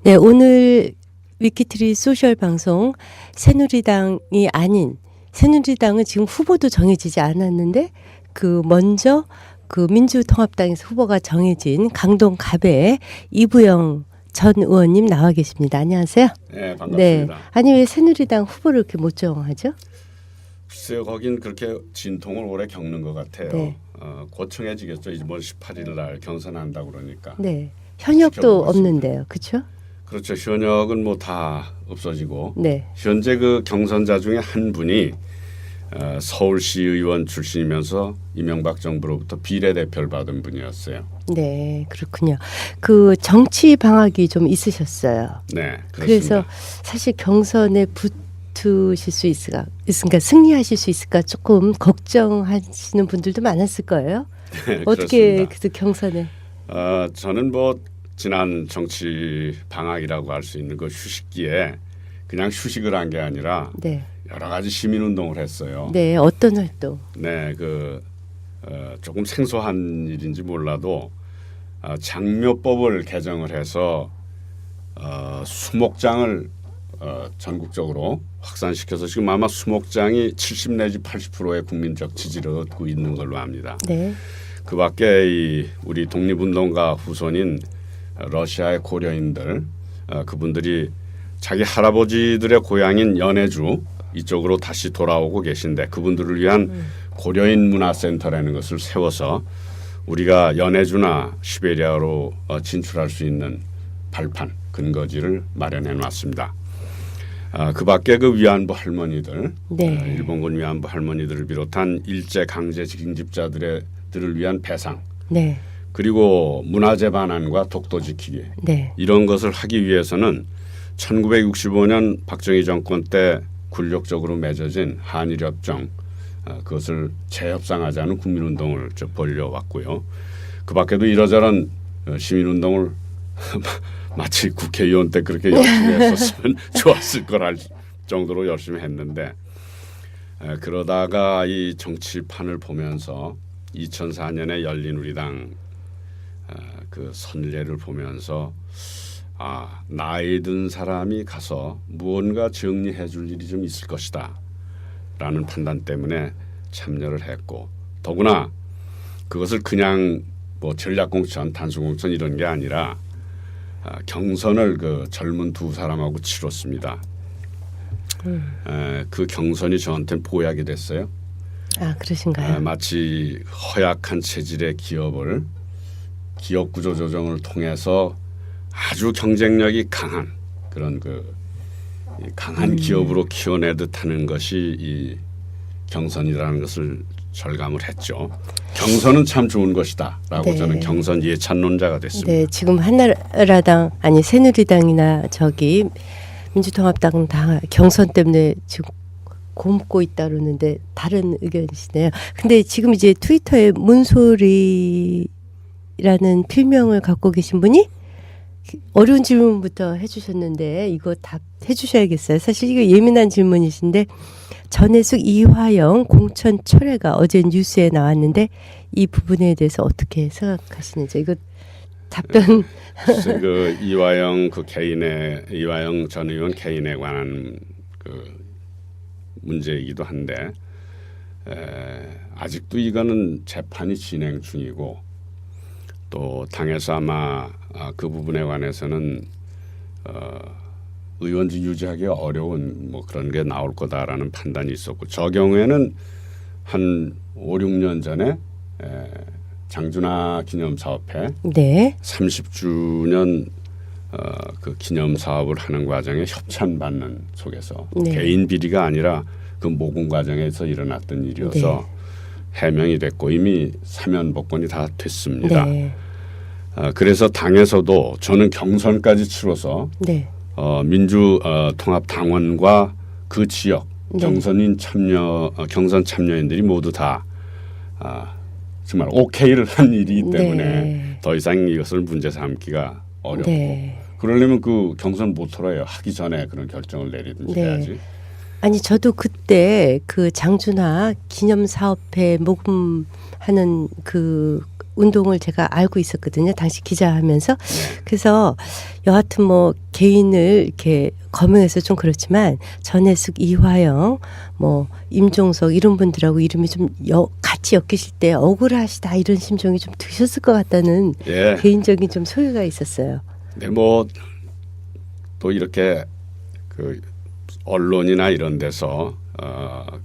네, 오늘 위키트리 소셜 방송 새누리당이 아닌 새누리당은 지금 후보도 정해지지 않았는데 먼저 민주통합당에서 후보가 정해진 강동 갑의 이부영 전 의원님 나와 계십니다. 안녕하세요. 네, 반갑습니다. 네. 아니 왜 새누리당 후보를 이렇게 못 정하죠? 글쎄요, 거긴 그렇게 진통을 오래 겪는 것 같아요. 네. 고청해지겠죠. 이번 18일 날 경선한다고 그러니까. 네. 현역도 없는데요. 그렇죠? 그렇죠. 현역은 뭐 다 없어지고. 네. 현재 그 경선자 중에 한 분이 서울시 의원 출신이면서 이명박 정부로부터 비례대표를 받은 분이었어요. 네, 그렇군요. 정치 방학이 좀 있으셨어요. 네, 그렇습니다. 그래서 사실 경선에 붙으실 수 있을까, 승리하실 수 있을까 조금 걱정하시는 분들도 많았을 거예요. 네, 어떻게 그렇습니다. 그 경선에? 저는 뭐 지난 정치 방학이라고 할 수 있는 그 휴식기에 그냥 휴식을 한 게 아니라 네, 여러 가지 시민 운동을 했어요. 네, 어떤 활동? 네, 조금 생소한 일인지 몰라도 장묘법을 개정을 해서 수목장을 전국적으로 확산시켜서 지금 아마 수목장이 70 내지 80%의 국민적 지지를 얻고 있는 걸로 압니다. 네, 그 밖에 우리 독립운동가 후손인 러시아의 고려인들 그분들이 자기 할아버지들의 고향인 연해주 이쪽으로 다시 돌아오고 계신데 그분들을 위한 고려인 문화센터라는 것을 세워서 우리가 연해주나 시베리아로 진출할 수 있는 발판 근거지를 마련해 놨습니다. 그 밖에 그 위안부 할머니들, 네. 일본군 위안부 할머니들을 비롯한 일제 강제 징집자들을 위한 배상, 네, 그리고 문화재 반환과 독도 지키기 네, 이런 것을 하기 위해서는 1965년 박정희 정권 때 굴욕적으로 맺어진 한일협정 그것을 재협상하자는 국민운동을 벌여왔고요. 그 밖에도 이러저런 시민운동을 마치 국회의원 때 그렇게 열심히 했었으면 좋았을 거랄 정도로 열심히 했는데 그러다가 이 정치판을 보면서 2004년에 열린우리당 그 선례를 보면서 나이 든 사람이 가서 무언가 정리해 줄 일이 좀 있을 것이다 라는 판단 때문에 참여를 했고 더구나 그것을 그냥 뭐 전략공천 단수공천 이런 게 아니라 경선을 그 젊은 두 사람하고 치렀습니다. 그 경선이 저한테는 보약이 됐어요. 그러신가요? 마치 허약한 체질의 기업을 기업 구조 조정을 통해서 아주 경쟁력이 강한 그런 강한 기업으로 키워내듯 하는 것이 이 경선이라는 것을 절감을 했죠. 경선은 참 좋은 것이다라고 네. 저는 경선 예찬론자가 됐습니다. 네, 지금 한나라당 아니 새누리당이나 민주통합당 다 경선 때문에 지금 곪고 있다 그러는데 다른 의견이시네요. 근데 지금 이제 트위터에 문소리라는 필명을 갖고 계신 분이 어려운 질문부터 해주셨는데 이거 답해 주셔야겠어요. 사실 이거 예민한 질문이신데 전해숙 이화영 공천 철회가 어제 뉴스에 나왔는데 이 부분에 대해서 어떻게 생각하시는지 이거 답변. 이화영 이화영 전 의원 개인에 관한 문제이기도 한데 아직도 이거는 재판이 진행 중이고 또 당에서 아마 그 부분에 관해서는 의원직 유지하기가 어려운 뭐 그런 게 나올 거다라는 판단이 있었고 저 경우에는 한 5, 6년 전에 장준하 기념사업회 네. 30주년 그 기념 사업을 하는 과정에 협찬받는 속에서 네. 개인 비리가 아니라 그 모금 과정에서 일어났던 일이어서 해명이 됐고 이미 사면 복권이 다 됐습니다. 네. 그래서 당에서도 저는 경선까지 치러서 네. 민주통합당원과 그 지역 네. 경선 참여인들이 모두 다 정말 오케이를 한 일이기 때문에 네. 더 이상 이것을 문제 삼기가 어렵고 네. 그러려면 그 경선 못 털어요. 하기 전에 그런 결정을 내리든지 네. 해야지. 아니 저도 그때 장준하 기념사업회 모금하는 운동을 제가 알고 있었거든요. 당시 기자하면서. 네. 그래서 여하튼 뭐 개인을 이렇게 거명해서 좀 그렇지만 전해숙, 이화영, 뭐 임종석 이런 분들하고 이름이 좀 같이 엮이실 때 억울하시다 이런 심정이 좀 드셨을 것 같다는 예. 개인적인 좀 소유가 있었어요. 네, 뭐 또 이렇게 그 언론이나 이런 데서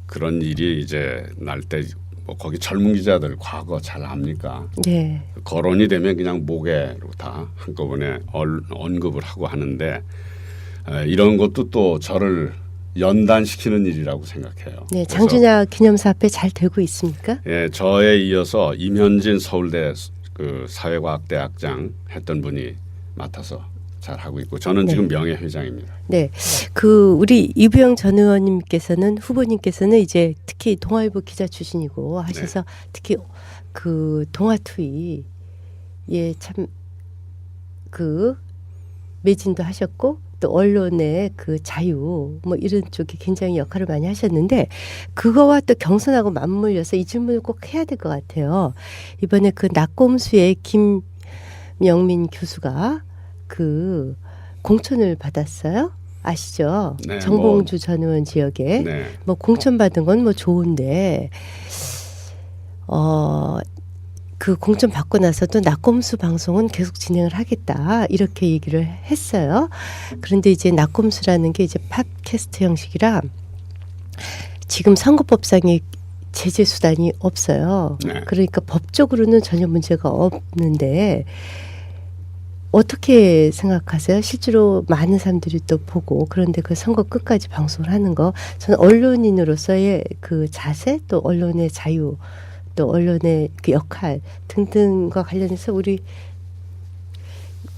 그런 일이 이제 날 때 뭐 거기 젊은 기자들 과거 잘 압니까? 네. 거론이 되면 그냥 목에로 다 한꺼번에 언급을 하고 하는데 이런 것도 또 저를 연단시키는 일이라고 생각해요. 네, 장준하 기념사 앞에 잘 되고 있습니까? 예, 저에 이어서 임현진 서울대 그 사회과학대학장 했던 분이 맡아서 잘 하고 있고 저는 네. 지금 명예회장입니다. 네, 그 우리 이부영 전 의원님께서는 후보님께서는 이제 특히 동아일보 기자 출신이고 하셔서 특히 그 동아투이 참 그 매진도 하셨고 또 언론의 그 자유 뭐 이런 쪽에 굉장히 역할을 많이 하셨는데 그거와 또 경선하고 맞물려서 이 질문을 꼭 해야 될 것 같아요. 이번에 그 낙곰수의 김영민 교수가 그 공천을 받았어요. 아시죠? 네, 정봉주 전 의원 지역에 네. 뭐 공천 받은 건 뭐 좋은데 그 공천 받고 나서도 낙곰수 방송은 계속 진행을 하겠다 이렇게 얘기를 했어요. 그런데 이제 낙곰수라는 게 이제 팟캐스트 형식이라 지금 선거법상의 제재 수단이 없어요. 네. 그러니까 법적으로는 전혀 문제가 없는데 어떻게 생각하세요? 실제로 많은 사람들이 또 보고 그런데 그 선거 끝까지 방송을 하는 거 저는 언론인으로서의 그 자세 또 언론의 자유 또 언론의 그 역할 등등과 관련해서 우리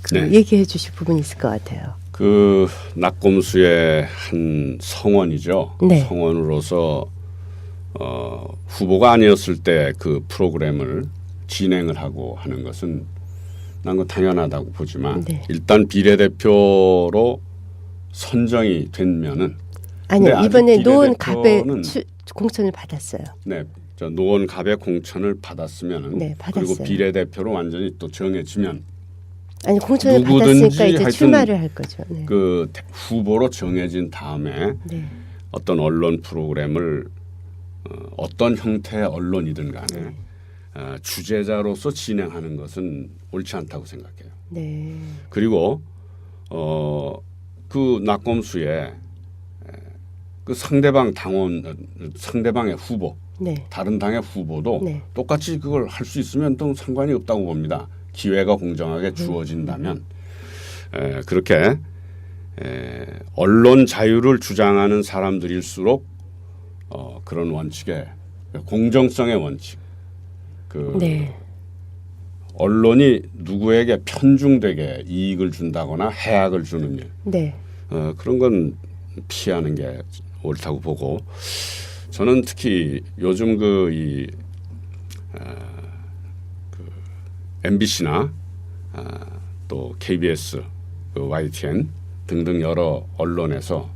그 네. 얘기해 주실 부분이 있을 것 같아요. 그 낙곰수의 한 성원이죠. 네. 성원으로서 후보가 아니었을 때 그 프로그램을 진행을 하고 하는 것은 난 건 당연하다고 보지만 네. 일단 비례대표로 선정이 되면은 아니요. 근데 아직 이번에 노원 갑에 비례대표는 공천을 받았어요. 네, 저 노원 갑의 공천을 받았으면은 네, 받았어요. 그리고 비례대표로 완전히 또 정해지면 아니 공천을 누구든지 받았으니까 이제 하여튼 출마를 할 거죠. 네. 그 후보로 정해진 다음에 네. 어떤 언론 프로그램을 어떤 형태의 언론이든 간에 주제자로서 진행하는 것은 옳지 않다고 생각해요. 네. 그리고 그 낙검수에 그 상대방 당원 상대방의 후보 네. 다른 당의 후보도 네. 똑같이 그걸 할 수 있으면 또 상관이 없다고 봅니다. 기회가 공정하게 주어진다면 그렇게 언론 자유를 주장하는 사람들일수록 그런 원칙에 공정성의 원칙 그 네. 언론이 누구에게 편중되게 이익을 준다거나 해악을 주는 일 네. 그런 건 피하는 게 옳다고 보고 저는 특히 요즘 그 MBC나 또 KBS, 그 YTN 등등 여러 언론에서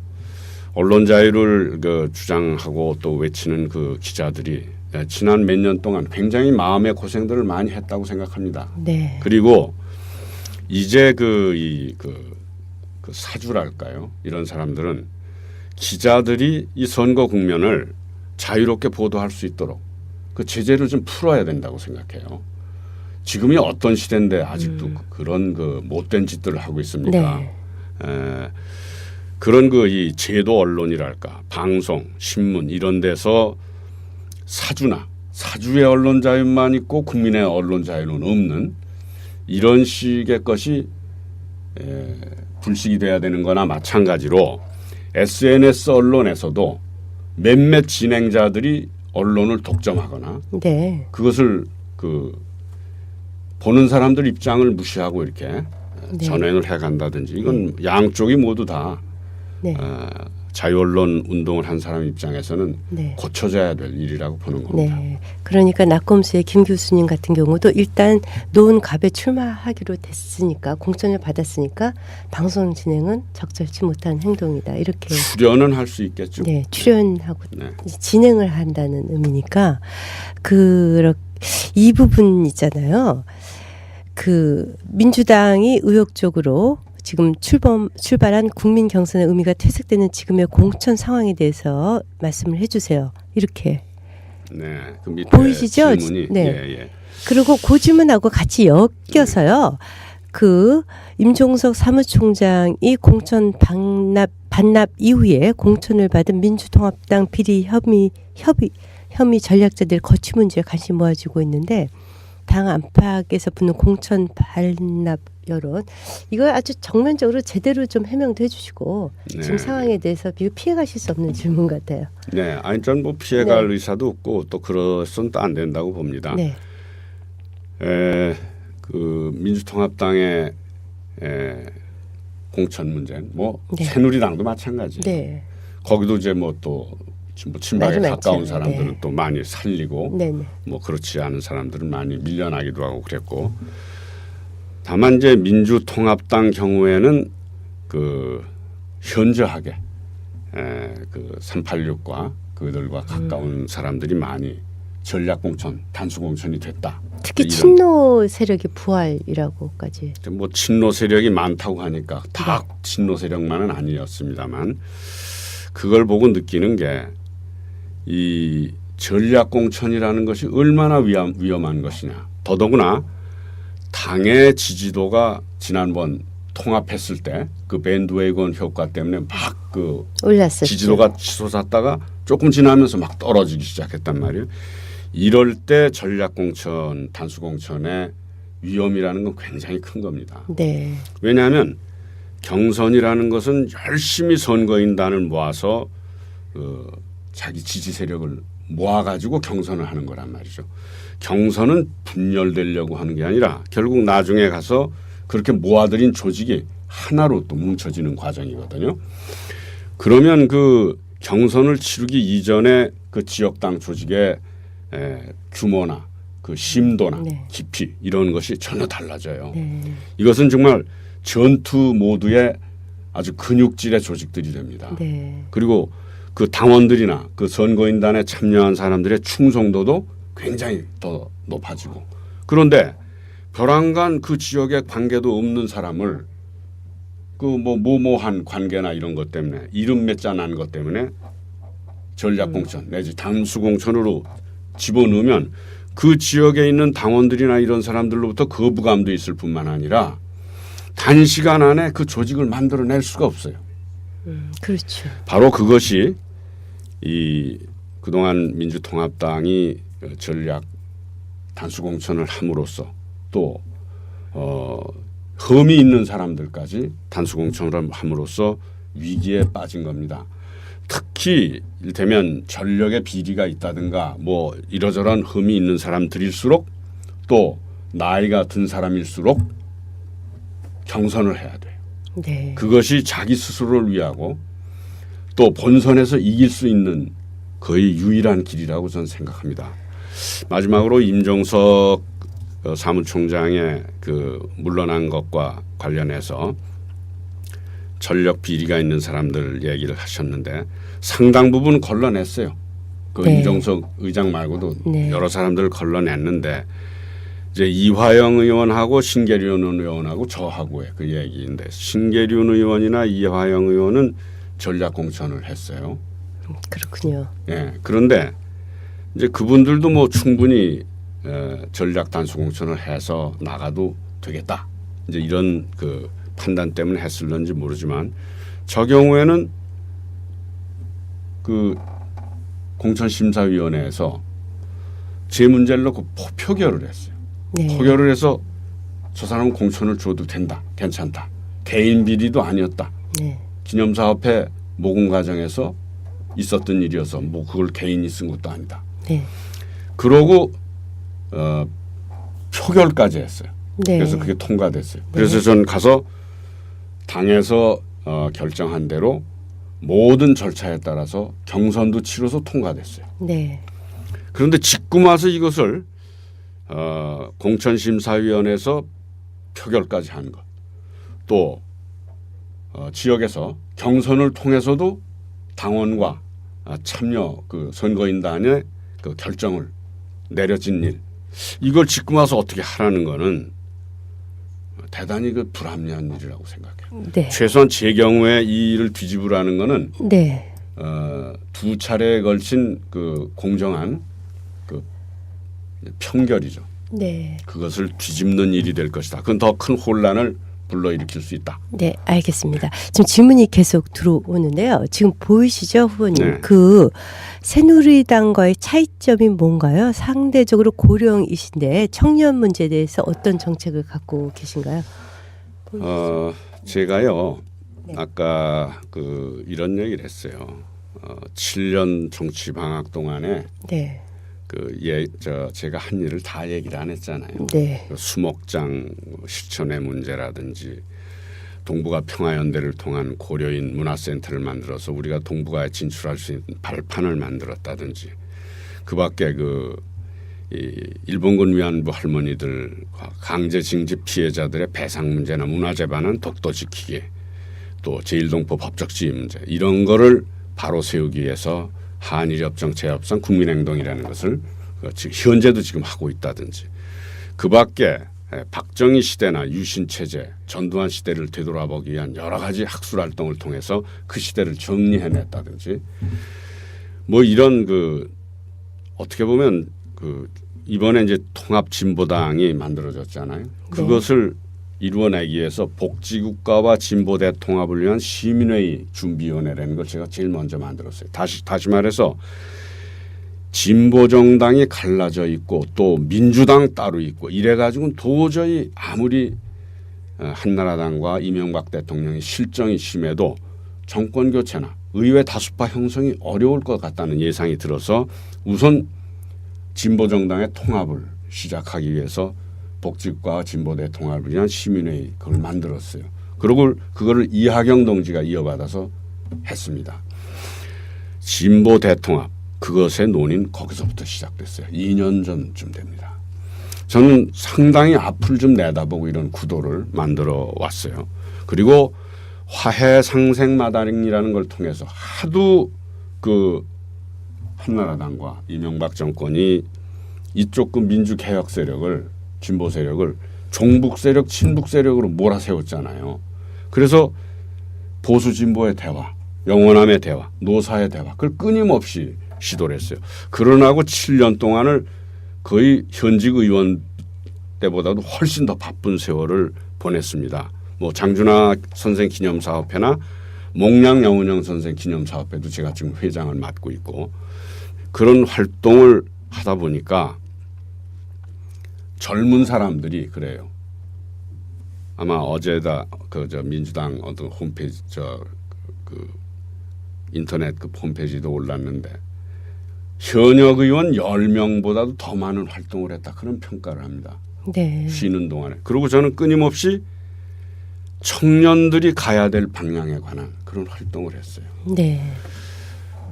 언론 자유를 그 주장하고 또 외치는 그 기자들이 지난 몇 년 동안 굉장히 마음의 고생들을 많이 했다고 생각합니다. 네. 그리고 이제 그 사주랄까요? 이런 사람들은 기자들이 이 선거 국면을 자유롭게 보도할 수 있도록 그 제재를 좀 풀어야 된다고 생각해요. 지금이 어떤 시대인데 아직도 그런 그 못된 짓들을 하고 있습니까? 네. 그런 그 이 제도 언론이랄까 방송, 신문 이런 데서 사주의 언론 자유만 있고 국민의 언론 자유는 없는 이런 식의 것이 불식이 돼야 되는 거나 마찬가지로 SNS 언론에서도 몇몇 진행자들이 언론을 독점하거나 네. 그것을 그 보는 사람들 입장을 무시하고 이렇게 네. 전횡을 해간다든지 이건 양쪽이 모두 다 네. 자유언론 운동을 한 사람 입장에서는 네. 고쳐져야 될 일이라고 보는 겁니다. 네. 그러니까 낙검수의 김 교수님 같은 경우도 일단 노원 갑에 출마하기로 됐으니까 공천을 받았으니까 방송 진행은 적절치 못한 행동이다. 이렇게 출연은 할 수 있겠죠. 네, 출연하고 네. 진행을 한다는 의미니까 그렇게 이 부분 있잖아요. 그 민주당이 의욕적으로 지금 출발한 국민 경선의 의미가 퇴색되는 지금의 공천 상황에 대해서 말씀을 해주세요. 이렇게 네, 그 밑에 보이시죠? 질문이 네. 예. 그리고 그 질문하고 같이 엮여서요. 그 임종석 사무총장이 공천 반납 이후에 공천을 받은 민주통합당 비리 혐의 전략자들 거취 문제에 관심 모아지고 있는데 당 안팎에서 붙는 공천 반납 여론 이걸 아주 정면적으로 제대로 좀 해명도 해주시고 네. 지금 상황에 대해서 피해가실 수 없는 질문 같아요. 네, 아니 전 뭐 피해갈 네. 의사도 없고 또 그래서는 또 안 된다고 봅니다. 네, 그 민주통합당의 공천 문제, 뭐 네. 새누리당도 마찬가지. 네, 거기도 이제 뭐 또 친박에 많이 가까운 많죠. 사람들은 네. 또 많이 살리고 네, 네, 뭐 그렇지 않은 사람들은 많이 밀려나기도 하고 그랬고 다만 이제 민주통합당 경우에는 그 현저하게 그 386과 그들과 가까운 사람들이 많이 전략공천, 단수공천이 됐다. 특히 이런 친노 세력의 부활이라고까지. 뭐 친노 세력이 많다고 하니까 다 친노 세력만은 아니었습니다만 그걸 보고 느끼는 게 이 전략공천이라는 것이 얼마나 위험한 것이냐. 더더구나 당의 지지도가 지난번 통합했을 때 그 밴드웨이건 효과 때문에 막 그 올랐었죠. 지지도가 치솟았다가 조금 지나면서 막 떨어지기 시작했단 말이에요. 이럴 때 전략공천, 단수공천의 위험이라는 건 굉장히 큰 겁니다. 네, 왜냐하면 경선이라는 것은 열심히 선거인단을 모아서 자기 지지 세력을 모아가지고 경선을 하는 거란 말이죠. 경선은 분열되려고 하는 게 아니라 결국 나중에 가서 그렇게 모아들인 조직이 하나로 또 뭉쳐지는 과정이거든요. 그러면 그 경선을 치르기 이전에 그 지역당 조직의 규모나 그 심도나 네. 깊이 이런 것이 전혀 달라져요. 네, 이것은 정말 전투 모드의 아주 근육질의 조직들이 됩니다. 네, 그리고 그 당원들이나 그 선거인단에 참여한 사람들의 충성도도 굉장히 더 높아지고 그런데 벼랑간 그 지역에 관계도 없는 사람을 그 뭐 모모한 관계나 이런 것 때문에 이름 몇 자 난 것 때문에 전략공천 내지 단수공천으로 집어넣으면 그 지역에 있는 당원들이나 이런 사람들로부터 거부감도 있을 뿐만 아니라 단시간 안에 그 조직을 만들어낼 수가 없어요. 그렇죠. 바로 그것이 이 그동안 민주통합당이 전략 단수공천을 함으로써 또 혐의 있는 사람들까지 단수공천을 함으로써 위기에 빠진 겁니다. 특히 이를테면 전력의 비리가 있다든가 뭐 이러저러한 혐의 있는 사람들일수록 또 나이가 든 사람일수록 경선을 해야 돼요. 네, 그것이 자기 스스로를 위하고 또 본선에서 이길 수 있는 거의 유일한 길이라고 저는 생각합니다. 마지막으로 임종석 사무총장의 그 물러난 것과 관련해서 전력 비리가 있는 사람들 얘기를 하셨는데 상당 부분 걸러냈어요. 그 네. 임종석 의장 말고도 네. 여러 사람들을 걸러냈는데 이제 이화영 의원하고 신계륜 의원하고 저하고의 그 얘기인데 신계륜 의원이나 이화영 의원은 전략 공천을 했어요. 그렇군요. 예. 그런데 이제 그분들도 뭐 충분히 전략 단수 공천을 해서 나가도 되겠다. 이제 이런 그 판단 때문에 했을런지 모르지만 저 경우에는 그 공천심사위원회에서 제 문제를 놓고 표결을 했어요. 네, 표결을 해서 저 사람은 공천을 줘도 된다. 괜찮다. 개인 비리도 아니었다. 네, 기념사업회 모금 과정에서 있었던 일이어서 뭐 그걸 개인이 쓴 것도 아니다. 네, 그러고 표결까지 했어요. 네. 그래서 그게 통과됐어요. 그래서 전 가서 당에서 결정한 대로 모든 절차에 따라서 경선도 치러서 통과됐어요. 네, 그런데 지금 와서 이것을 공천심사위원회에서 표결까지 한 것, 또 지역에서 경선을 통해서도 당원과 참여 그 선거인단의 그 결정을 내려진 일 이걸 짓고 와서 어떻게 하라는 거는 대단히 그 불합리한 일이라고 생각해요. 네. 최소한 제 경우에 이 일을 뒤집으라는 거는 네. 두 차례에 걸친 그 공정한 그 편결이죠. 네. 그것을 뒤집는 일이 될 것이다. 그건 더 큰 혼란을 불러일으킬 수 있다. 네, 알겠습니다. 지금 질문이 계속 들어오는데요. 지금 보이시죠, 후보님? 네. 그 새누리당과의 차이점이 뭔가요? 상대적으로 고령이신데 청년 문제에 대해서 어떤 정책을 갖고 계신가요? 제가요 네. 아까 그 이런 얘기를 했어요. 7년 정치 방학 동안에 네. 제가 한 일을 다 얘기를 안 했잖아요. 네. 그 수목장 실천의 문제라든지 동북아 평화연대를 통한 고려인 문화센터를 만들어서 우리가 동북아에 진출할 수 있는 발판을 만들었다든지 그밖에 이 일본군 위안부 할머니들과 강제징집 피해자들의 배상 문제나 문화재반은 독도 지키기 또 제1동포 법적지위 문제 이런 거를 바로 세우기 위해서 한일협정, 재협상, 국민행동이라는 것을 지금 현재도 지금 하고 있다든지 그밖에 박정희 시대나 유신체제, 전두환 시대를 되돌아보기 위한 여러 가지 학술활동을 통해서 그 시대를 정리해냈다든지 뭐 이런 어떻게 보면 이번에 이제 통합진보당이 만들어졌잖아요. 그것을 이루어내기 위해서 복지국가와 진보대 통합을 위한 시민회의 준비위원회라는 걸 제가 제일 먼저 만들었어요. 다시 말해서 진보정당이 갈라져 있고 또 민주당 따로 있고 이래가지고는 도저히 아무리 한나라당과 이명박 대통령의 실정이 심해도 정권교체나 의회 다수파 형성이 어려울 것 같다는 예상이 들어서 우선 진보정당의 통합을 시작하기 위해서 복지국가와 진보대 통합을 위한 시민회의 그걸 만들었어요. 그리고 그거를 이하경 동지가 이어받아서 했습니다. 진보 대통합 그것의 논의는 거기서부터 시작됐어요. 2년 전쯤 됩니다. 저는 상당히 앞을 좀 내다보고 이런 구도를 만들어 왔어요. 그리고 화해 상생 마다링이라는 걸 통해서 하도 한나라당과 이명박 정권이 이쪽 민주개혁 세력을 진보 세력을 종북 세력, 친북 세력으로 몰아세웠잖아요. 그래서 보수 진보의 대화, 영원함의 대화, 노사의 대화 그걸 끊임없이 시도를 했어요. 그러나고 7년 동안을 거의 현직 의원 때보다도 훨씬 더 바쁜 세월을 보냈습니다. 뭐 장준하 선생 기념사업회나 몽양 영은영 선생 기념사업회도 제가 지금 회장을 맡고 있고 그런 활동을 하다 보니까 젊은 사람들이 그래요. 아마 어제다 민주당 어떤 홈페이지 인터넷 홈페이지도 올랐는데 현역 의원 10명보다도 더 많은 활동을 했다. 그런 평가를 합니다. 네. 쉬는 동안에. 그리고 저는 끊임없이 청년들이 가야 될 방향에 관한 그런 활동을 했어요. 네.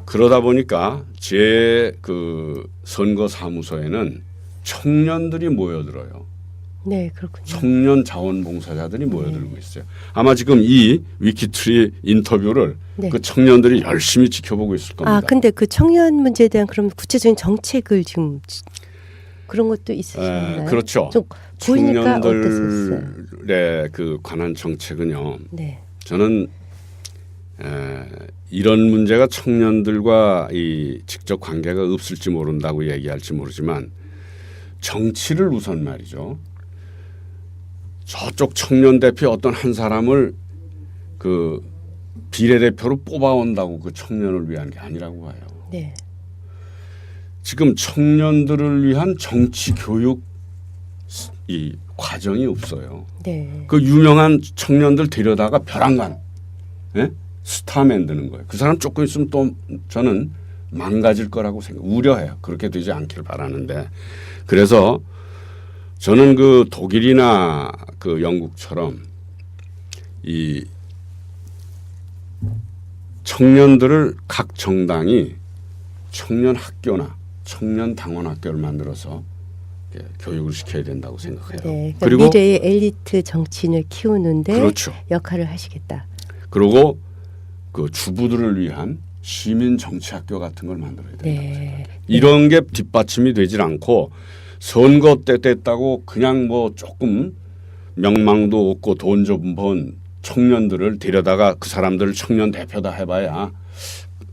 그러다 보니까 제 선거 사무소에는 청년들이 모여들어요. 네, 그렇군요. 청년 자원봉사자들이 모여들고 있어요. 아마 지금 이 위키트리 인터뷰를 네. 그 청년들이 열심히 지켜보고 있을 겁니다. 근데 그 청년 문제에 대한 그럼 구체적인 정책을 지금 그런 것도 있으신가요? 그렇죠. 좀 보이니까 어떠셨어요? 청년들의 관한 정책은요. 네. 저는 이런 문제가 청년들과 이 직접 관계가 없을지 모른다고 얘기할지 모르지만 정치를 우선 말이죠. 저쪽 청년 대표 어떤 한 사람을 비례대표로 뽑아온다고 그 청년을 위한 게 아니라고 봐요. 네. 지금 청년들을 위한 정치 교육 이 과정이 없어요. 네. 그 유명한 청년들 데려다가 벼랑간 스타 만드는 거예요. 그 사람 조금 있으면 또 저는 망가질 거라고 우려해요. 그렇게 되지 않기를 바라는데 그래서 저는 독일이나 영국처럼 이 청년들을 각 정당이 청년 학교나 청년 당원 학교를 만들어서 교육을 시켜야 된다고 생각해요. 네. 그러니까 그리고 미래의 엘리트 정치인을 키우는데 그렇죠. 역할을 하시겠다. 그리고 주부들을 위한 시민 정치 학교 같은 걸 만들어야 된다고 네. 생각해요. 이런 게 뒷받침이 되질 않고 선거 때 됐다고 그냥 뭐 조금 명망도 없고 돈 좀 번 청년들을 데려다가 그 사람들을 청년 대표다 해봐야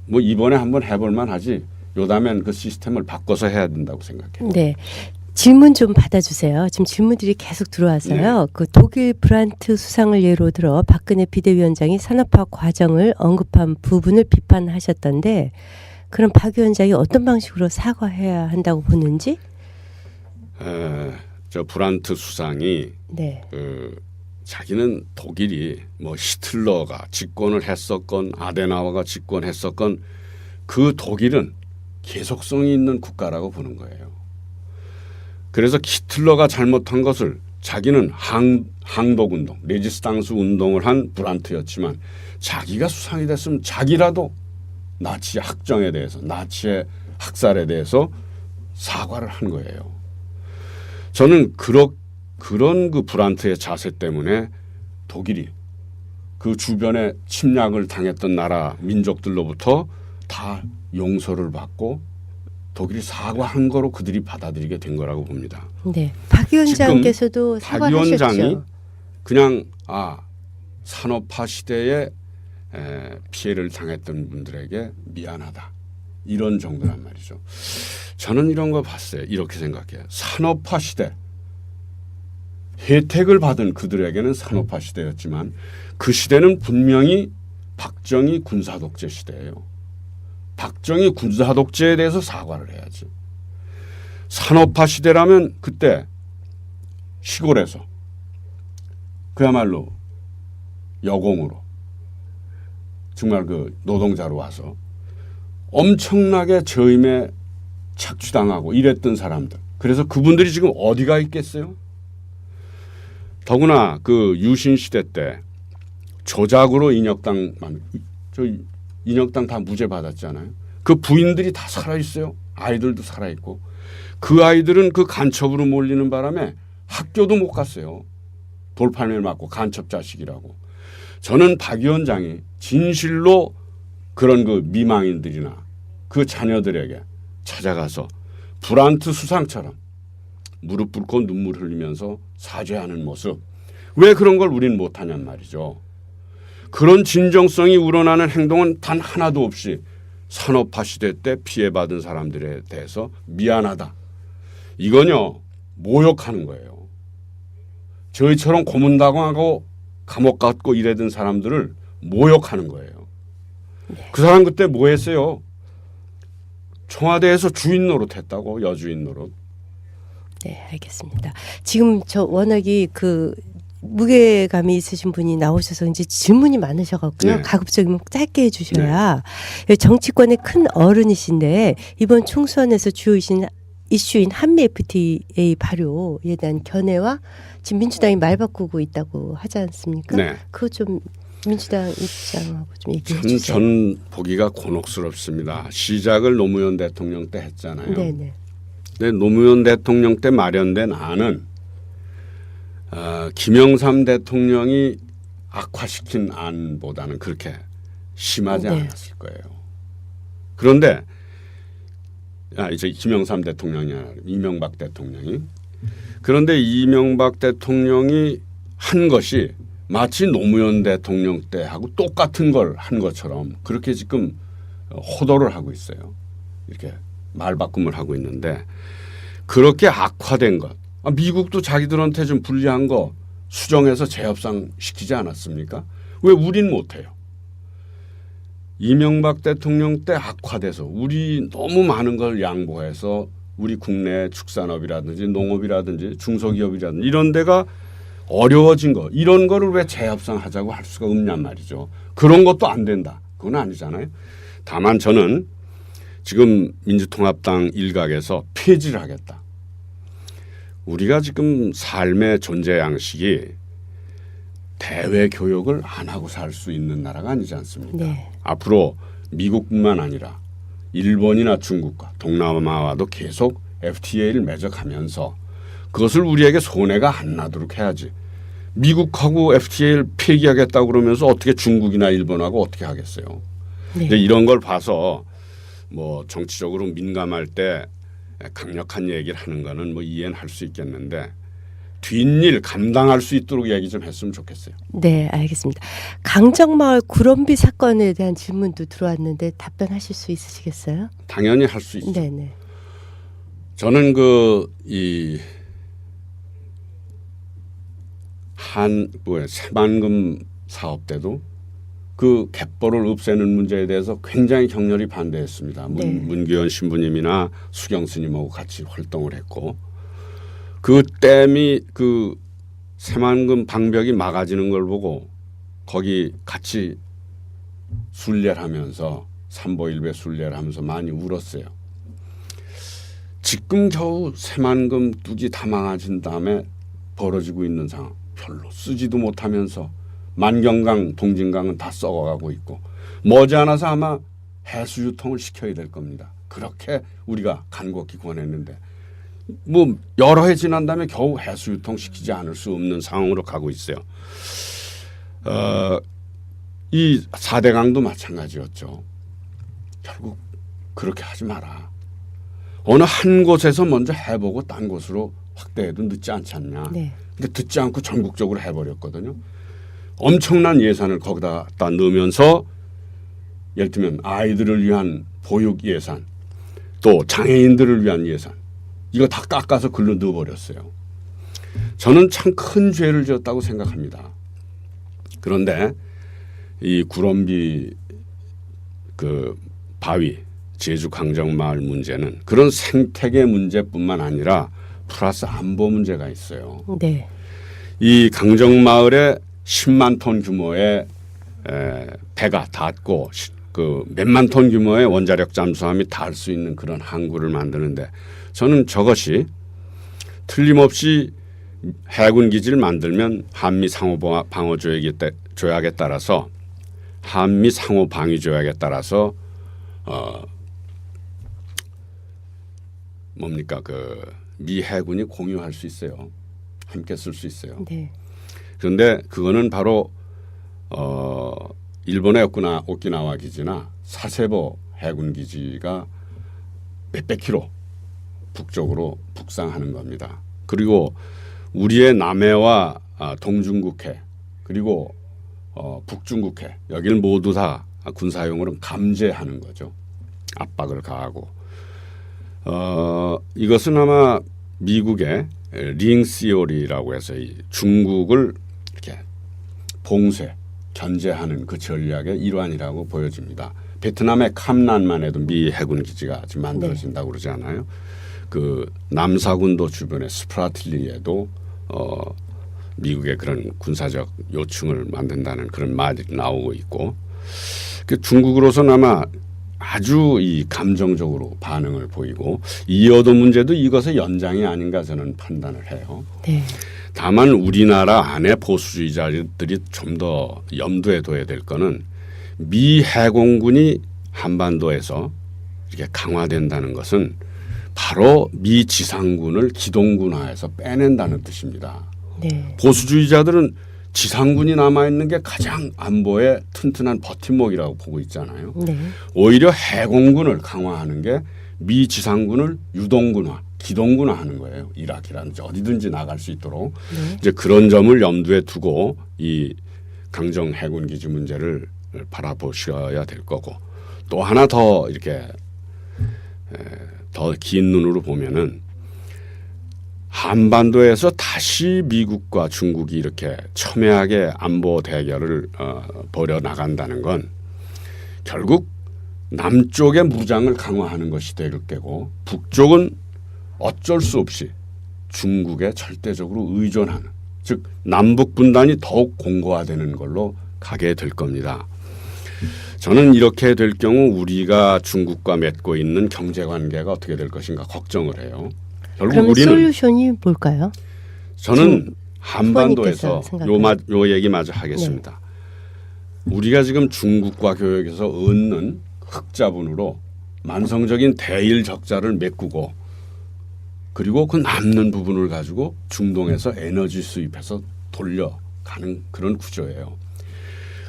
뭐 이번에 한번 해볼만 하지. 요다음엔 그 시스템을 바꿔서 해야 된다고 생각해요. 네. 질문 좀 받아주세요. 지금 질문들이 계속 들어와서요. 네. 그 독일 브란트 수상을 예로 들어 박근혜 비대위원장이 산업화 과정을 언급한 부분을 비판하셨던데 그럼 박 위원장이 어떤 방식으로 사과해야 한다고 보는지? 저 브란트 수상이 네. 자기는 독일이 뭐 히틀러가 집권을 했었건 아데나워가 집권했었건 그 독일은 계속성이 있는 국가라고 보는 거예요. 그래서 히틀러가 잘못한 것을 자기는 항독운동, 레지스탕스 운동을 한 브란트였지만 자기가 수상이 됐으면 자기라도 나치 학정에 대해서 나치의 학살에 대해서 사과를 한 거예요. 저는 그런 그 브란트의 자세 때문에 독일이 그 주변에 침략을 당했던 나라 민족들로부터 다 용서를 받고 독일이 사과한 거로 그들이 받아들이게 된 거라고 봅니다. 네. 박 위원장께서도 박 사과하셨죠. 위원장이 그냥 산업화 시대에 피해를 당했던 분들에게 미안하다. 이런 정도란 말이죠. 저는 이런 거 봤어요. 이렇게 생각해요. 산업화 시대. 혜택을 받은 그들에게는 산업화 시대였지만 그 시대는 분명히 박정희 군사독재 시대예요. 박정희 군사독재에 대해서 사과를 해야지. 산업화 시대라면 그때 시골에서 그야말로 여공으로 정말 그 노동자로 와서 엄청나게 저임에 착취당하고 이랬던 사람들. 그래서 그분들이 지금 어디가 있겠어요? 더구나 그 유신 시대 때 조작으로 인혁당 다 무죄 받았잖아요. 그 부인들이 다 살아 있어요. 아이들도 살아 있고 그 아이들은 그 간첩으로 몰리는 바람에 학교도 못 갔어요. 돌팔매를 맞고 간첩 자식이라고. 저는 박 위원장이 진실로 그런 그 미망인들이나 그 자녀들에게 찾아가서 브란트 수상처럼 무릎 꿇고 눈물 흘리면서 사죄하는 모습. 왜 그런 걸 우린 못하냔 말이죠. 그런 진정성이 우러나는 행동은 단 하나도 없이 산업화 시대 때 피해받은 사람들에 대해서 미안하다. 이건요 모욕하는 거예요. 저희처럼 고문당하고 감옥 갔고 이래던 사람들을 모욕하는 거예요. 그 사람 그때 뭐 했어요? 청와대에서 주인 노릇했다고. 여주인 노릇. 네, 알겠습니다. 지금 저 워낙이 그 무게감이 있으신 분이 나오셔서 이제 질문이 많으셔갖고요. 네. 가급적이면 짧게 해주셔야 정치권의 큰 어른이신데 이번 총선에서 주요 이슈인 한미 FTA 발효에 대한 견해와 지금 민주당이 말 바꾸고 있다고 하지 않습니까? 네. 그거 좀 민주당 입장하고 좀 얘기해 참 주세요. 전 보기가 곤혹스럽습니다. 시작을 노무현 대통령 때 했잖아요. 네네. 근데 노무현 대통령 때 마련된 안은 김영삼 대통령이 악화시킨 안보다는 그렇게 심하지 네. 않았을 거예요. 그런데 이제 김영삼 대통령이 아니라 이명박 대통령이. 그런데 이명박 대통령이 한 것이 마치 노무현 대통령 때하고 똑같은 걸 한 것처럼 그렇게 지금 호도를 하고 있어요. 이렇게 말바꿈을 하고 있는데 그렇게 악화된 것. 미국도 자기들한테 좀 불리한 거 수정해서 재협상 시키지 않았습니까? 왜 우린 못해요? 이명박 대통령 때 악화돼서 우리 너무 많은 걸 양보해서 우리 국내 축산업이라든지 농업이라든지 중소기업이라든지 이런 데가 어려워진 거. 이런 거를 왜 재협상하자고 할 수가 없냔 말이죠. 그런 것도 안 된다. 그건 아니잖아요. 다만 저는 지금 민주통합당 일각에서 폐지를 하겠다. 우리가 지금 삶의 존재 양식이 대외 교역을 안 하고 살 수 있는 나라가 아니지 않습니까? 네. 앞으로 미국뿐만 아니라 일본이나 중국과 동남아와도 계속 FTA를 맺어가면서 그것을 우리에게 손해가 안 나도록 해야지. 미국하고 FTA를 폐기하겠다고 그러면서 어떻게 중국이나 일본하고 어떻게 하겠어요. 네. 근데 이런 걸 봐서 뭐 정치적으로 민감할 때 강력한 얘기를 하는 거는 뭐 이해는 할 수 있겠는데 뒷일 감당할 수 있도록 얘기 좀 했으면 좋겠어요. 네, 알겠습니다. 강정마을 구럼비 사건에 대한 질문도 들어왔는데 답변하실 수 있으시겠어요? 당연히 할 수 있죠. 네네. 저는 새만금 사업 때도 그 갯벌을 없애는 문제에 대해서 굉장히 격렬히 반대했습니다. 네. 문규현 신부님이나 수경 스님하고 같이 활동을 했고 그 댐이 그 새만금 방벽이 막아지는 걸 보고 거기 같이 순례를 하면서 삼보일배 순례를 하면서 많이 울었어요. 지금 겨우 새만금 뚝이 다 망가진 다음에 벌어지고 있는 상황. 별로 쓰지도 못하면서 만경강, 동진강은 다 썩어가고 있고 머지않아서 아마 해수 유통을 시켜야 될 겁니다. 그렇게 우리가 간곡히 권했는데 뭐 여러 해 지난 다음에 겨우 해수 유통 시키지 않을 수 없는 상황으로 가고 있어요. 이 4대강도 마찬가지였죠. 결국 그렇게 하지 마라. 어느 한 곳에서 먼저 해보고 딴 곳으로 확대해도 늦지 않지 않냐. 네. 근데 듣지 않고 전국적으로 해버렸거든요. 엄청난 예산을 거기다 넣으면서 예를 들면 아이들을 위한 보육 예산 또 장애인들을 위한 예산 이거 다 깎아서 글로 넣어버렸어요. 저는 참 큰 죄를 지었다고 생각합니다. 그런데 이 구럼비 그 바위 제주 강정마을 문제는 그런 생태계 문제뿐만 아니라 플러스 안보 문제가 있어요. 네. 이 강정마을에 10만 톤 규모의 배가 닿고 그 몇만 톤 규모의 원자력 잠수함이 닿을 수 있는 그런 항구를 만드는데 저는 저것이 틀림없이 해군 기지를 만들면 한미 상호 방어 조약에 따라서 한미 상호 방위 조약에 따라서 미 해군이 공유할 수 있어요. 함께 쓸 수 있어요. 네. 그런데 그거는 바로 일본의 오키나와 기지나 사세보 해군 기지가 몇백 킬로 북쪽으로 북상하는 겁니다. 그리고 우리의 남해와 동중국해 그리고 북중국해 여기를 모두 다 군사용으로 감제하는 거죠. 압박을 가하고 이것은 아마 미국의 링 시오리라고 해서 이 중국을 이렇게 봉쇄, 견제하는 그 전략의 일환이라고 보여집니다. 베트남의 캄난만 해도 미 해군 기지가 지금 만들어진다고 그러지 않아요? 그 남사군도 주변의 스프라틀리에도 미국의 그런 군사적 요충을 만든다는 그런 말이 나오고 있고 그 중국으로서는 아마 아주 이 감정적으로 반응을 보이고 이어도 문제도 이것의 연장이 아닌가 저는 판단을 해요. 네. 다만 우리나라 안에 보수주의자들이 좀 더 염두에 둬야 될 거는 미 해공군이 한반도에서 이렇게 강화된다는 것은 바로 미 지상군을 기동군화해서 빼낸다는 뜻입니다. 네. 보수주의자들은 지상군이 남아있는 게 가장 안보에 튼튼한 버팀목이라고 보고 있잖아요. 네. 오히려 해공군을 강화하는 게 미 지상군을 유동군화, 기동군화하는 거예요. 이라크라든지 어디든지 나갈 수 있도록. 네. 이제 그런 점을 염두에 두고 이 강정 해군 기지 문제를 바라보셔야 될 거고 또 하나 더 이렇게 더 긴 눈으로 보면은 한반도에서 다시 미국과 중국이 이렇게 첨예하게 안보 대결을 벌여 나간다는 건 결국 남쪽의 무장을 강화하는 것이 될 거고 북쪽은 어쩔 수 없이 중국에 절대적으로 의존하는 즉 남북 분단이 더욱 공고화되는 걸로 가게 될 겁니다. 저는 이렇게 될 경우 우리가 중국과 맺고 있는 경제관계가 어떻게 될 것인가 걱정을 해요. 결국 그러면 우리는 솔루션이 뭘까요? 저는 한반도에서 후보님께서 요 얘기 마저 하겠습니다. 우리가 지금 중국과 교역에서 얻는 흑자분으로 만성적인 대일 적자를 메꾸고 그리고 그 남는 부분을 가지고 중동에서 에너지 수입해서 돌려가는 그런 구조예요.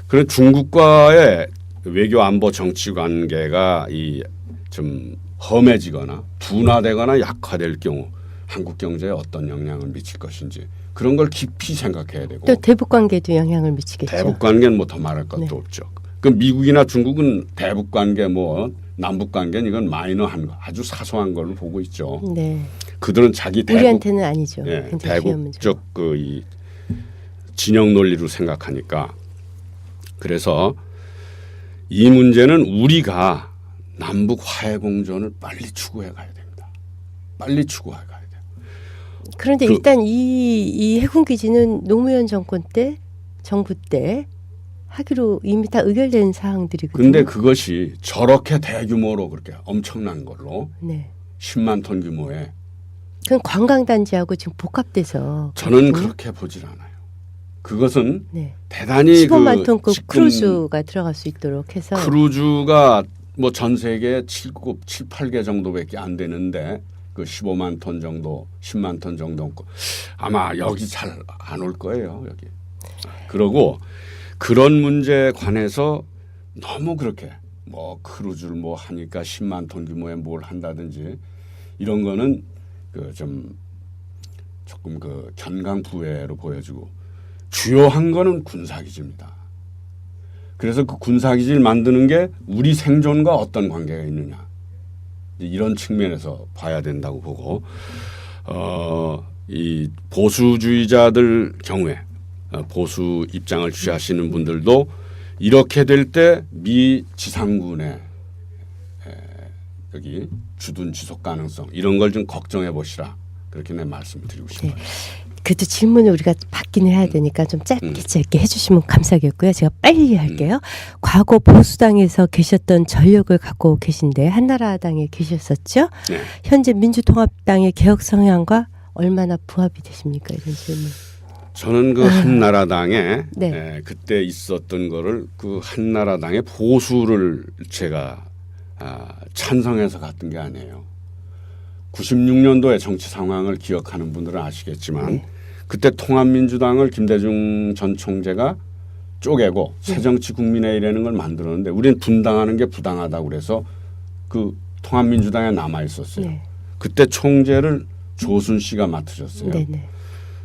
그런 중국과의 외교 안보 정치 관계가 이 좀 험해지거나 둔화되거나 약화될 경우 한국 경제에 어떤 영향을 미칠 것인지 그런 걸 깊이 생각해야 되고 또 대북 관계도 영향을 미치겠죠. 대북 관계는 뭐 더 말할 것도 네. 없죠. 그 미국이나 중국은 대북 관계 뭐 남북 관계는 이건 마이너한 거 아주 사소한 걸로 보고 있죠. 네. 그들은 자기 대북 우리한테는 아니죠. 예, 굉장히 중요한 문제. 대북적 그 이 진영 논리로 생각하니까 그래서 이 문제는 우리가 남북 화해 공존을 빨리 추구해 가야 됩니다. 빨리 추구해 가야 돼요. 그런데 일단 이 해군 기지는 노무현 정권 때 정부 때 하기로 이미 다 의결된 사항들이거든요. 근데 그것이 저렇게 대규모로 그렇게 엄청난 걸로 네. 10만 톤 규모의 그건 관광단지하고 지금 복합돼서 저는 그렇거든요. 그렇게 보질 않아요. 그것은 네. 대단히 15만 톤급 지금 크루즈가 들어갈 수 있도록 해서 크루즈가 뭐 전 세계에 7, 8개 정도밖에 안 되는데 그 15만 톤 정도, 10만 톤 정도 아마 여기 잘 안 올 거예요. 여기. 그러고 그런 문제에 관해서 너무 그렇게 뭐 크루즈를 뭐 하니까 10만 톤 규모의 뭘 한다든지 이런 거는 그 좀 조금 그 견강부회로 보여지고 주요한 거는 군사기지입니다. 그래서 그 군사기지를 만드는 게 우리 생존과 어떤 관계가 있느냐 이런 측면에서 봐야 된다고 보고 이 보수주의자들 경우에 보수 입장을 취하시는 분들도 이렇게 될 때 미 지상군의 여기 주둔 지속 가능성 이런 걸 좀 걱정해 보시라 그렇게 내 말씀을 드리고 싶어요. 네. 그래도 질문을 우리가 받기는 해야 되니까 좀 짧게 해주시면 감사하겠고요. 제가 빨리 할게요. 과거 보수당에서 계셨던 전력을 갖고 계신데 한나라당에 계셨었죠. 네. 현재 민주통합당의 개혁 성향과 얼마나 부합이 되십니까? 이런 질문. 저는 그 한나라당에 네. 그때 있었던 거를 그 한나라당의 보수를 제가 찬성해서 갔던 게 아니에요. 96년도의 정치 상황을 기억하는 분들은 아시겠지만 네. 그때 통합민주당을 김대중 전 총재가 쪼개고 새정치국민회의라는 걸 만들었는데 우리는 분당하는 게 부당하다고 그래서 그 통합민주당에 남아 있었어요. 네. 그때 총재를 조순 씨가 맡으셨어요. 네네.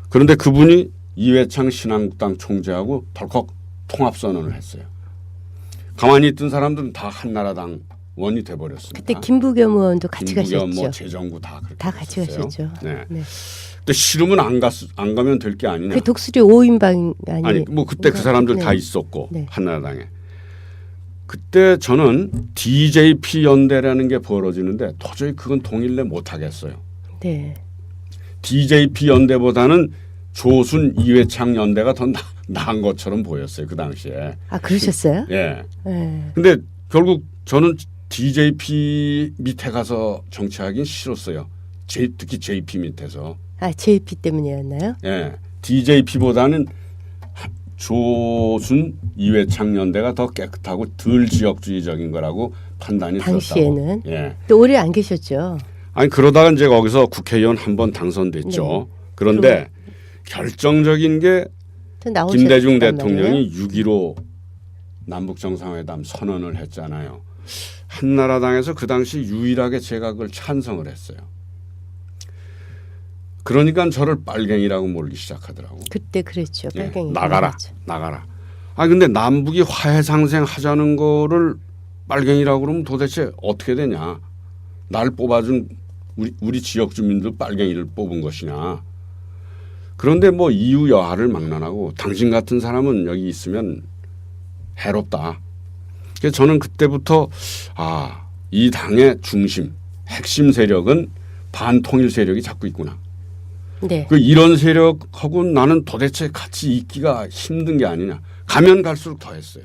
그런데 그분이 이회창 신한국당 총재하고 덜컥 통합선언을 했어요. 가만히 있던 사람들은 다 한나라당 원이 돼버렸습니다. 그때 김부겸 의원도 같이 김부겸 가셨죠. 뭐 재정구 다 그렇게 다 같이 했었어요. 가셨죠. 네. 네. 근데 싫으면 안 가면 될 게 아니냐. 그 독수리 5인방 아니 뭐 그때 그 사람들 네. 다 있었고 네. 한나라당에. 그때 저는 DJP 연대라는 게 벌어지는데 도저히 그건 동일래 못 하겠어요. 네. DJP 연대보다는 조순 이회창 연대가 더 나은 것처럼 보였어요. 그 당시에. 아 그러셨어요? 예. 네. 근데 결국 저는 DJP 밑에 가서 정치하긴 싫었어요. 특히 JP 밑에서. 아 JP 때문이었나요? 예. DJP보다는 조순 이회창 연대가 더 깨끗하고 덜 지역주의적인 거라고 판단이 당시에는. 들었다고. 예. 또 오래 안 계셨죠. 아니 그러다가 이제 거기서 국회의원 한 번 당선됐죠. 네. 그런데 결정적인 게 또 나오셨단 김대중 말이에요. 대통령이 6.15 남북 정상회담 선언을 했잖아요. 한나라당에서 그 당시 유일하게 제가 그걸 찬성을 했어요. 그러니까 저를 빨갱이라고 몰기 시작하더라고. 그때 그랬죠. 예, 빨갱이. 나가라, 나갔죠. 나가라. 아 근데 남북이 화해 상생하자는 거를 빨갱이라고 그러면 도대체 어떻게 되냐? 날 뽑아준 우리 지역 주민들 빨갱이를 뽑은 것이냐? 그런데 뭐 이유 여하를 막론하고 당신 같은 사람은 여기 있으면 해롭다. 그래서 저는 그때부터 이 당의 중심, 핵심 세력은 반통일 세력이 자꾸 있구나. 네. 이런 세력하고 나는 도대체 같이 있기가 힘든 게 아니냐. 가면 갈수록 더했어요.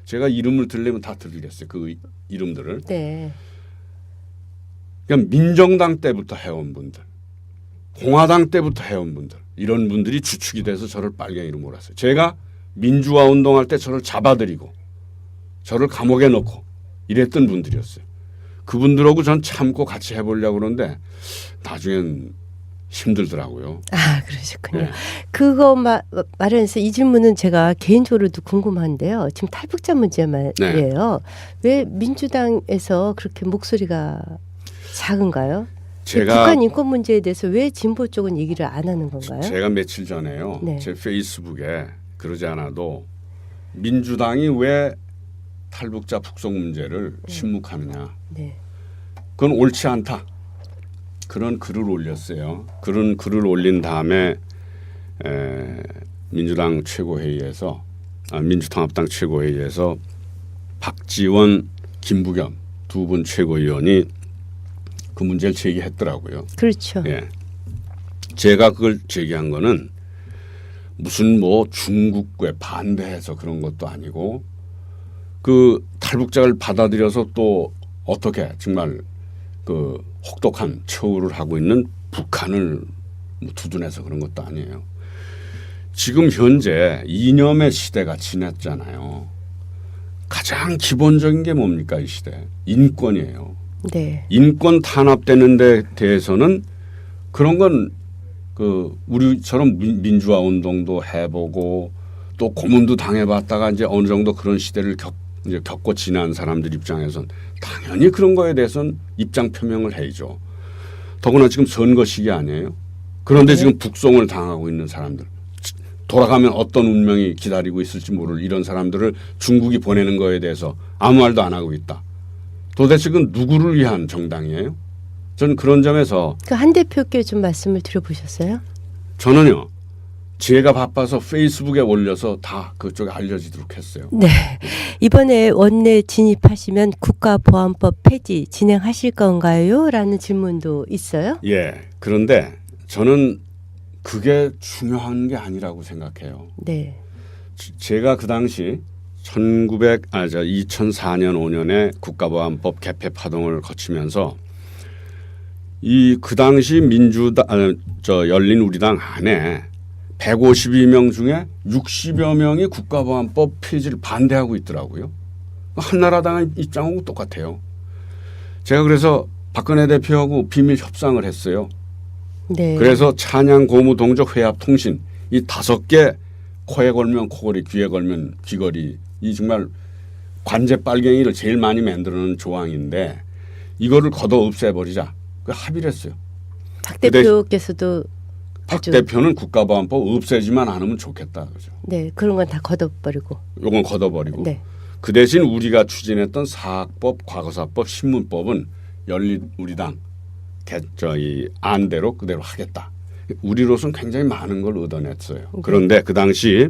제가 이름을 들려면 다 들리겠어요. 그 이름들을. 네. 그러니까 민정당 때부터 해온 분들, 공화당 때부터 해온 분들, 이런 분들이 주축이 돼서 저를 빨갱이로 몰았어요. 제가 민주화 운동할 때 저를 잡아들이고 저를 감옥에 넣고 이랬던 분들이었어요. 그분들하고 전 참고 같이 해보려고 그러는데 나중엔 힘들더라고요. 아 그러셨군요. 네. 그거 말하면서 이 질문은 제가 개인적으로도 궁금한데요. 지금 탈북자 문제 말이에요. 왜 민주당에서 그렇게 목소리가 작은가요? 제가 북한 인권 문제에 대해서 왜 진보 쪽은 얘기를 안 하는 건가요? 제가 며칠 전에요. 네. 제 페이스북에 그러지 않아도 민주당이 왜 탈북자 북송 문제를 침묵하느냐. 네. 그건 옳지 않다. 그런 글을 올렸어요. 그런 글을 올린 다음에 민주당 최고회의에서 민주통합당 최고회의에서 박지원, 김부겸 두 분 최고위원이 그 문제를 제기했더라고요. 그렇죠. 예. 제가 그걸 제기한 거는 무슨 뭐 중국에 반대해서 그런 것도 아니고 그 탈북자를 받아들여서 또 어떻게 정말 그 혹독한 처우를 하고 있는 북한을 뭐 두둔해서 그런 것도 아니에요. 지금 현재 이념의 시대가 지났잖아요. 가장 기본적인 게 뭡니까 이 시대? 인권이에요. 네. 인권 탄압되는 데 대해서는 그런 건 그 우리처럼 민주화 운동도 해보고 또 고문도 당해봤다가 이제 어느 정도 그런 시대를 이제 겪고 지난 사람들 입장에선 당연히 그런 거에 대해서는 입장 표명을 해야죠. 더구나 지금 선거 시기 아니에요. 그런데 네. 지금 북송을 당하고 있는 사람들 돌아가면 어떤 운명이 기다리고 있을지 모를 이런 사람들을 중국이 보내는 거에 대해서 아무 말도 안 하고 있다. 도대체 그건 누구를 위한 정당이에요? 저는 그런 점에서 그 한 대표께 좀 말씀을 드려보셨어요? 저는요. 제가 바빠서 페이스북에 올려서 다 그쪽에 알려지도록 했어요. 네. 이번에 원내 진입하시면 국가보안법 폐지 진행하실 건가요? 라는 질문도 있어요. 예. 그런데 저는 그게 중요한 게 아니라고 생각해요. 네. 제가 그 당시 2004년 5년에 국가보안법 개폐 파동을 거치면서 그 당시 열린우리당 안에 152명 중에 60여 명이 국가보안법 폐지를 반대하고 있더라고요. 한나라당의 입장하고 똑같아요. 제가 그래서 박근혜 대표하고 비밀 협상을 했어요. 네. 그래서 찬양, 고무, 동족, 회합, 통신 이 5개 코에 걸면 코걸이, 귀에 걸면 귀걸이 이 정말 관제 빨갱이를 제일 많이 만들어놓은 조항인데 이거를 걷어 없애버리자. 그 합의를 했어요. 박 대표께서도 박 아주 대표는 국가보안법 없애지만 않으면 좋겠다. 그죠. 네, 그런 건 다 걷어버리고. 요건 걷어버리고. 네. 그 대신 우리가 추진했던 사학법, 과거사법, 신문법은 열린우리당 이 안대로 그대로 하겠다. 우리로서는 굉장히 많은 걸 얻어냈어요. 그런데 그 당시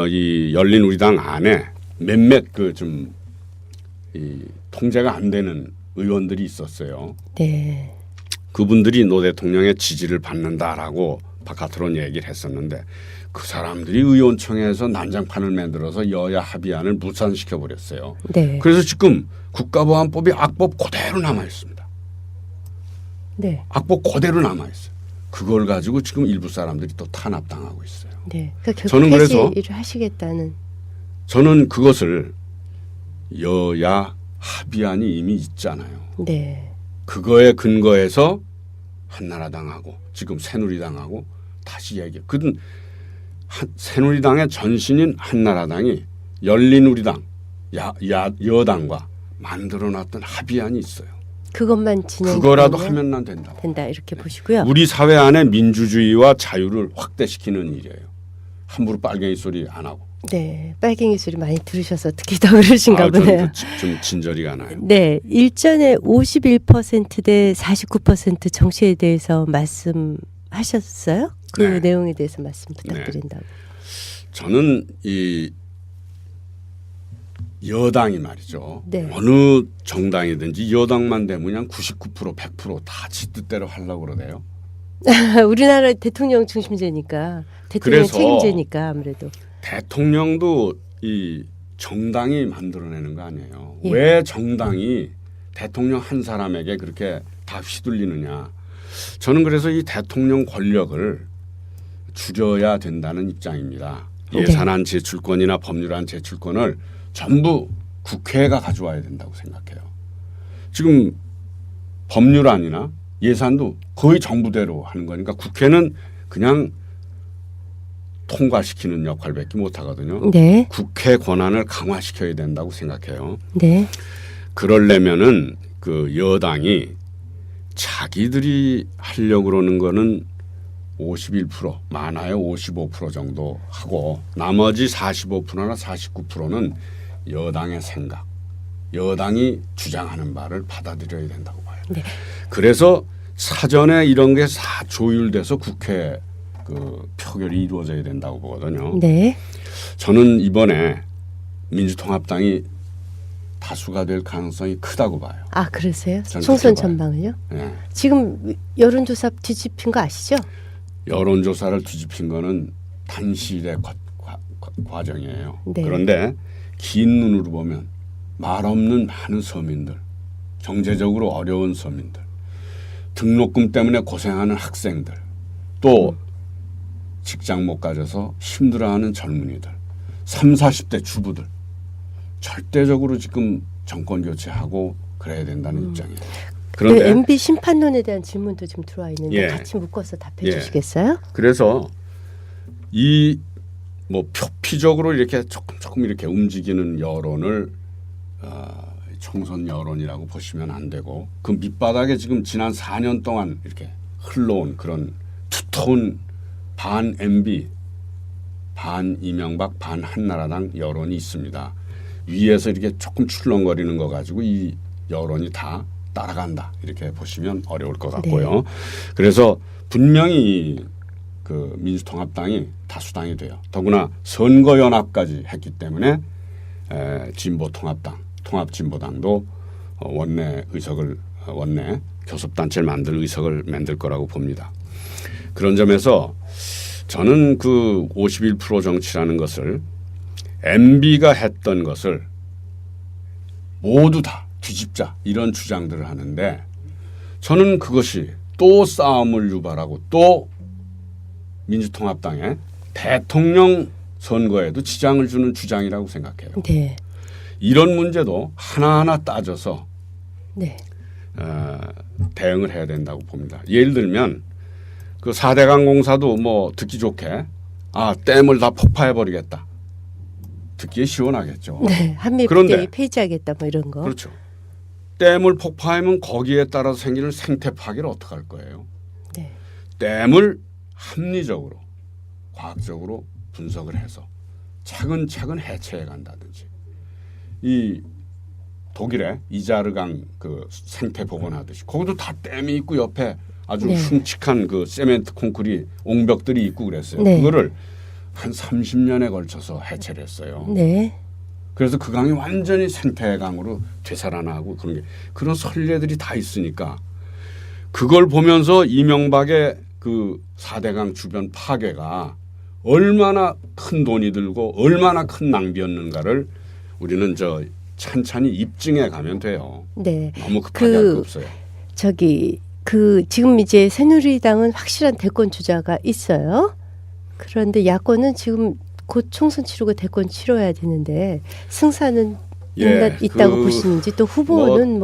이 열린우리당 안에 몇몇 이 통제가 안 되는 의원들이 있었어요. 네. 그분들이 노 대통령의 지지를 받는다라고 바깥으로는 얘기를 했었는데 그 사람들이 의원총회에서 난장판을 만들어서 여야 합의안을 무산시켜 버렸어요. 네. 그래서 지금 국가보안법이 악법 그대로 남아 있습니다. 네. 악법 그대로 남아 있어요. 그걸 가지고 지금 일부 사람들이 또 탄압당하고 있어요. 네. 그러니까 저는 결국 그래서 폐지를 하시겠다는. 저는 그것을 여야 합의안이 이미 있잖아요. 네. 그거에 근거해서 한나라당하고 지금 새누리당하고 다시 얘기해. 그든 새누리당의 전신인 한나라당이 열린우리당 여당과 만들어놨던 합의안이 있어요. 그것만 진행. 그거라도 하면 난 된다고. 된다 이렇게 보시고요. 우리 사회 안에 민주주의와 자유를 확대시키는 일이에요. 함부로 빨갱이 소리 안 하고. 네. 빨갱이 소리 많이 들으셔서 특히 더 그러신가 저는 보네요. 좀 진저리가 나요. 네. 일전에 51%대 49% 정치에 대해서 말씀하셨어요? 그 네. 내용에 대해서 말씀 부탁드린다고. 저는 이 여당이 말이죠. 네. 어느 정당이든지 여당만 되면 그냥 99% 100%다 지 뜻대로 하려고 그러네요. 우리나라 대통령 중심제니까 대통령 그래서 책임제니까 아무래도. 대통령도 이 정당이 만들어내는 거 아니에요. 예. 왜 정당이 대통령 한 사람에게 그렇게 다 휘둘리느냐. 저는 그래서 이 대통령 권력을 줄여야 된다는 입장입니다. 예산안 제출권이나 법률안 제출권을 전부 국회가 가져와야 된다고 생각해요. 지금 법률안이나 예산도 거의 정부대로 하는 거니까 국회는 그냥 통과시키는 역할밖에 못하거든요. 네. 국회 권한을 강화시켜야 된다고 생각해요. 네. 그러려면은 그 여당이 자기들이 하려고 그러는 거는 51% 많아야 55% 정도 하고 나머지 45%나 49%는 여당의 생각, 여당이 주장하는 바를 받아들여야 된다고 봐요. 네. 그래서 사전에 이런 게 다 조율돼서 국회 그 표결이 이루어져야 된다고 보거든요. 네. 저는 이번에 민주통합당이 다수가 될 가능성이 크다고 봐요. 아, 그러세요? 저는 총선 그렇게 봐요. 전망을요? 예. 지금 여론조사 뒤집힌 거 아시죠? 여론조사를 뒤집힌 거는 단시일의 과정이에요. 네. 그런데 긴 눈으로 보면 말 없는 많은 서민들, 경제적으로 어려운 서민들, 등록금 때문에 고생하는 학생들, 또 직장 못 가져서 힘들어하는 젊은이들, 30, 40대 주부들 절대적으로 지금 정권 교체하고 그래야 된다는 입장이에요. 그런데 MB 심판론에 대한 질문도 지금 들어와 있는데 예. 같이 묶어서 답해 예. 주시겠어요? 그래서 이 뭐 표피적으로 이렇게 조금 이렇게 움직이는 여론을 총선 여론이라고 보시면 안 되고 그 밑바닥에 지금 지난 4년 동안 이렇게 흘러온 그런 두터운 반 MB, 반 이명박, 반 한나라당 여론이 있습니다. 위에서 이렇게 조금 출렁거리는 거 가지고 이 여론이 다 따라간다 이렇게 보시면 어려울 것 같고요. 네. 그래서 분명히 그 민주통합당이 다수당이 돼요. 더구나 선거연합까지 했기 때문에 진보통합당, 통합진보당도 원내 의석을 원내 교섭단체를 만들 의석을 만들 거라고 봅니다. 그런 점에서 저는 그 51% 정치라는 것을 MB가 했던 것을 모두 다 뒤집자 이런 주장들을 하는데 저는 그것이 또 싸움을 유발하고 또 민주통합당의 대통령 선거에도 지장을 주는 주장이라고 생각해요. 네. 이런 문제도 하나하나 따져서 네. 대응을 해야 된다고 봅니다. 예를 들면 그 4대강 공사도 뭐 듣기 좋게 댐을 다 폭파해버리겠다. 듣기에 시원하겠죠. 네. 한미 그런데 FTA 폐지하겠다 뭐 이런 거. 그렇죠. 댐을 폭파하면 거기에 따라서 생기는 생태 파괴를 어떻게 할 거예요? 네. 댐을 합리적으로 과학적으로 분석을 해서 차근차근 해체해 간다든지 이 독일의 이자르강 그 생태 복원하듯이 거기도 다 댐이 있고 옆에 아주 네. 흉측한 그 세멘트 콘크리트 옹벽들이 있고 그랬어요. 네. 그거를 한 30년에 걸쳐서 해체를 했어요. 네. 그래서 그 강이 완전히 생태강으로 되살아나고 그런 선례들이 다 있으니까 그걸 보면서 이명박의 그 4대강 주변 파괴가 얼마나 큰 돈이 들고 얼마나 큰 낭비였는가를 우리는 찬찬히 입증해 가면 돼요. 네. 너무 급하게 할 거 없어요. 지금 이제 새누리당은 확실한 대권 주자가 있어요. 그런데 야권은 지금 곧 총선 치르고 대권 치러야 되는데 승산은 있다고 보시는지 또 후보는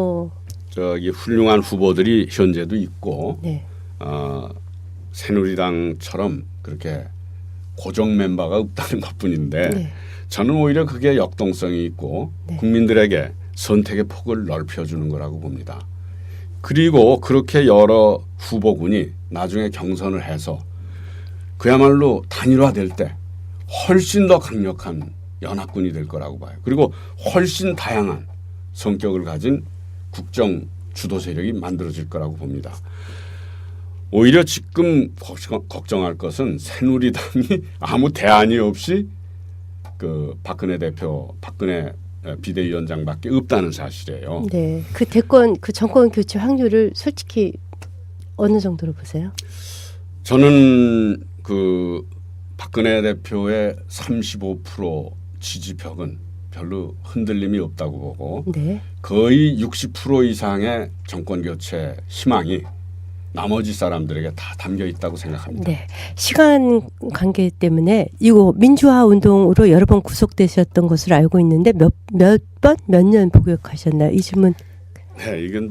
훌륭한 후보들이 현재도 있고 네. 새누리당처럼 그렇게 고정 멤버가 없다는 것뿐인데 네. 저는 오히려 그게 역동성이 있고 네. 국민들에게 선택의 폭을 넓혀주는 거라고 봅니다. 그리고 그렇게 여러 후보군이 나중에 경선을 해서 그야말로 단일화될 때 훨씬 더 강력한 연합군이 될 거라고 봐요. 그리고 훨씬 다양한 성격을 가진 국정 주도 세력이 만들어질 거라고 봅니다. 오히려 지금 걱정할 것은 새누리당이 아무 대안이 없이 그 박근혜 비대위원장밖에 없다는 사실이에요. 네. 그 정권 교체 확률을 솔직히 어느 정도로 보세요? 저는 그 박근혜 대표의 35% 지지벽은 별로 흔들림이 없다고 보고 네. 거의 60% 이상의 정권 교체 희망이 나머지 사람들에게 다 담겨 있다고 생각합니다. 네. 시간 관계 때문에 이거 민주화 운동으로 여러 번 구속되셨던 것으로 알고 있는데 몇 년 복역하셨나요? 이 질문. 네, 이건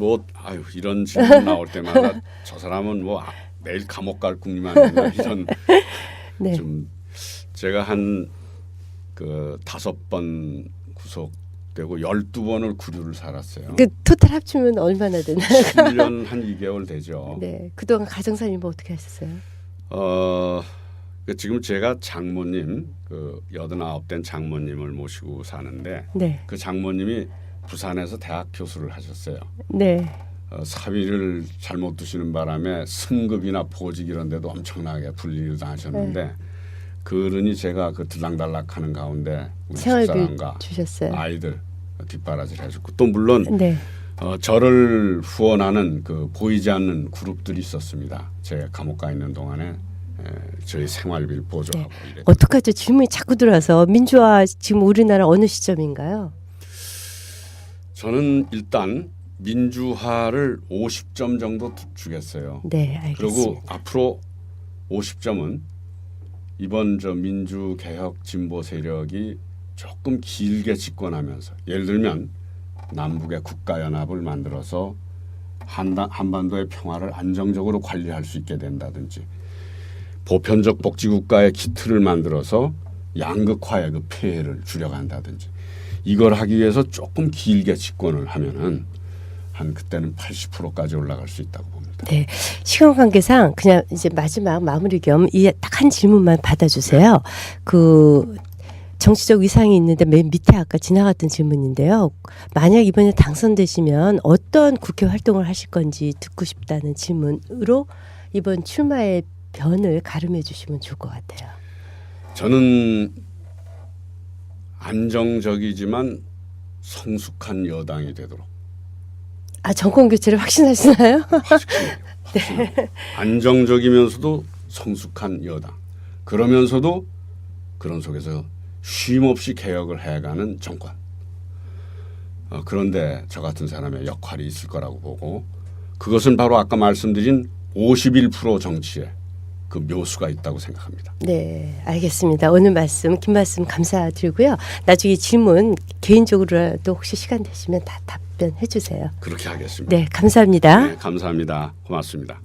이런 질문 나올 때마다 저 사람은 매일 감옥 갈 궁리만 있나 이런 네. 좀 제가 한 그 5번 구속 되고 12번을 구류를 살았어요. 그 토탈 합치면 얼마나 되나요? 7년 한 2개월 되죠. 네, 그동안 가정살림 어떻게 하셨어요? 지금 제가 장모님, 그 89된 장모님을 모시고 사는데 네, 그 장모님이 부산에서 대학 교수를 하셨어요. 네, 사위를 잘못 두시는 바람에 승급이나 보직 이런 데도 엄청나게 불리를 당하셨는데 그러니 제가 그 들락달락하는 가운데 우리 생활비 집사람과 주셨어요. 아이들 뒷바라지를 해줬고 또 물론 네, 저를 후원하는 그 보이지 않는 그룹들이 있었습니다. 제가 감옥 가 있는 동안에 저희 생활비를 보조하고 이랬죠. 어떡하죠? 질문이 자꾸 들어와서 민주화 지금 우리나라 어느 시점인가요? 저는 일단 민주화를 50점 정도 주겠어요. 네, 알겠습니다. 그리고 앞으로 50점은 이번 저 민주개혁 진보 세력이 조금 길게 집권하면서 예를 들면 남북의 국가연합을 만들어서 한반도의 평화를 안정적으로 관리할 수 있게 된다든지 보편적 복지국가의 기틀을 만들어서 양극화의 그 폐해를 줄여간다든지 이걸 하기 위해서 조금 길게 집권을 하면은 한 그때는 80%까지 올라갈 수 있다고 봅니다. 네, 시간 관계상 그냥 이제 마지막 마무리 겸 이 딱 한 질문만 받아주세요. 그 정치적 위상이 있는데 맨 밑에 아까 지나갔던 질문인데요. 만약 이번에 당선되시면 어떤 국회 활동을 하실 건지 듣고 싶다는 질문으로 이번 출마의 변을 가름해 주시면 좋을 것 같아요. 저는 안정적이지만 성숙한 여당이 되도록 아, 정권 교체를 확신하시나요? 네. 안정적이면서도 성숙한 여당. 그러면서도 그런 속에서 쉼없이 개혁을 해가는 정권. 그런데 저 같은 사람의 역할이 있을 거라고 보고 그것은 바로 아까 말씀드린 51% 정치에 그 묘수가 있다고 생각합니다. 네, 알겠습니다. 오늘 말씀, 긴 말씀 감사드리고요. 나중에 질문 개인적으로라도 혹시 시간 되시면 다 답변해 주세요. 그렇게 하겠습니다. 네, 감사합니다. 네, 감사합니다. 고맙습니다.